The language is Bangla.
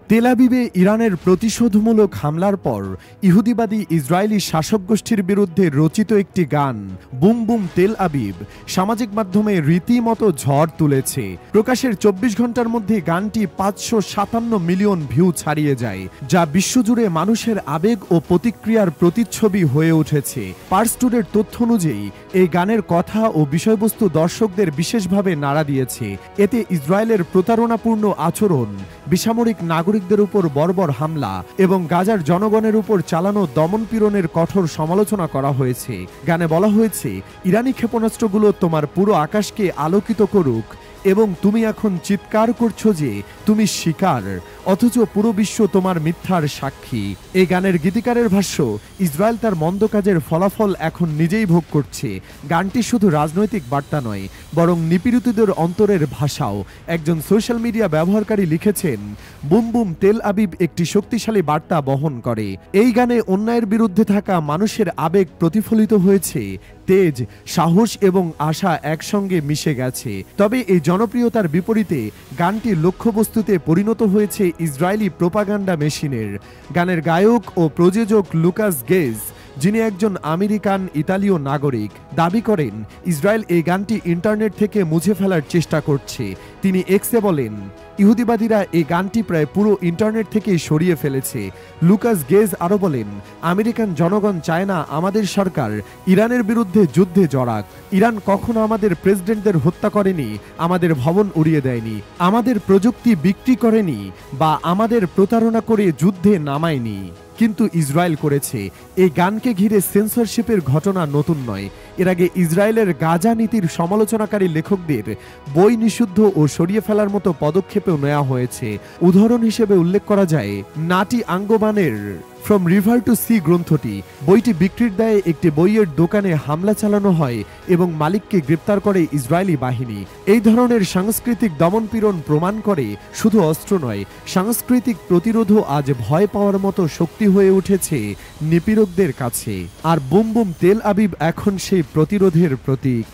তেল আবিবে ইরানের প্রতিশোধমূলক হামলার পর ইহুদিবাদী ইসরায়েলি শাসক গোষ্ঠীর বিরুদ্ধে রচিত একটি গান বুম বুম তেল আবিব সামাজিক মাধ্যমে রীতিমতো ঝড় তুলেছে। প্রকাশের ২৪ ঘন্টার মধ্যে গানটি ৫৫৭ মিলিয়ন ভিউ ছাড়িয়ে যায়, যা বিশ্বজুড়ে মানুষের আবেগ ও প্রতিক্রিয়ার প্রতিচ্ছবি হয়ে উঠেছে। পার্স টুডের তথ্য অনুযায়ী এই গানের কথা ও বিষয়বস্তু দর্শকদের বিশেষভাবে নাড়া দিয়েছে। এতে ইসরায়েলের প্রতারণাপূর্ণ আচরণ, বেসামরিক নাগরিকদের উপর বর্বর হামলা এবং গাজার জনগণের উপর চালানো দমনপীড়নের কঠোর সমালোচনা করা হয়েছে। গানে বলা হয়েছে, ইরানি ক্ষেপণাস্ত্রগুলো তোমার পুরো আকাশকে আলোকিত করুক এবং তুমি এখন চিৎকার করছো যে তুমি শিকার, অথচ পুরো বিশ্ব তোমার মিথ্যার সাক্ষী। এই গানের গীতিকারের ভাষ্য, ইসরায়েল তার মন্দ কাজের ফলাফল এখন নিজেই ভোগ করছে। গানটি শুধু রাজনৈতিক বার্তা নয়, বরং নিপীড়িতদের অন্তরের ভাষাও। একজন সোশ্যাল মিডিয়া ব্যবহারকারী লিখেছেন, বুম বুম তেল আবিব একটি শক্তিশালী বার্তা বহন করে। এই গানে অন্যায়ের বিরুদ্ধে থাকা মানুষের আবেগ প্রতিফলিত হয়েছে। তেজ, সাহস এবং আশা একসঙ্গে মিশে গেছে। তবে এই জনপ্রিয়তার বিপরীতে গানটি লক্ষ্যবস্তুতে পরিণত হয়েছে ইসরায়েলি প্রোপাগান্ডা মেশিনের। গানের গায়ক ও প্রযোজক লুকাস গেজ, যিনি একজন আমেরিকান ইতালীয় নাগরিক, দাবি করেন ইসরায়েল এই গানটি ইন্টারনেট থেকে মুছে ফেলার চেষ্টা করছে। তিনি এক্সে বলেন, ইহুদিবাদীরা এই গানটি প্রায় পুরো ইন্টারনেট থেকেই সরিয়ে ফেলেছে। লুকাস গেজ আরও বলেন, আমেরিকান জনগণ চায় না আমাদের সরকার ইরানের বিরুদ্ধে যুদ্ধে জড়াক। ইরান কখনো আমাদের প্রেসিডেন্টদের হত্যা করেনি, আমাদের ভবন উড়িয়ে দেয়নি, আমাদের প্রযুক্তি বিক্রি করেনি বা আমাদের প্রতারণা করে যুদ্ধে নামায়নি, কিন্তু ইসরায়েল করেছে। এই গানকে ঘিরে সেন্সরশিপের ঘটনা নতুন নয়। এর আগে ইসরায়েলের গাজা নীতির সমালোচনাকারী লেখকদের বই নিষিদ্ধ ও সরিয়ে ফেলার মতো পদক্ষেপও নেওয়া হয়েছে। উদাহরণ হিসেবে উল্লেখ করা যায় নাটি আঙ্গোবানের ফ্রম রিভার টু সি গ্রন্থটি। বইটি বিক্রির দায়ে একটি বইয়ের দোকানে হামলা চালানো হয় এবং মালিককে গ্রেপ্তার করে ইসরায়েলি বাহিনী। এই ধরনের সাংস্কৃতিক দমনপীড়ন প্রমাণ করে শুধু অস্ত্র নয়, সাংস্কৃতিক প্রতিরোধও আজ ভয় পাওয়ার মতো শক্তি হয়ে উঠেছে নিপীড়কদের কাছে। আর বুম বুম তেল আবিব এখন সেই প্রতিরোধের প্রতীক।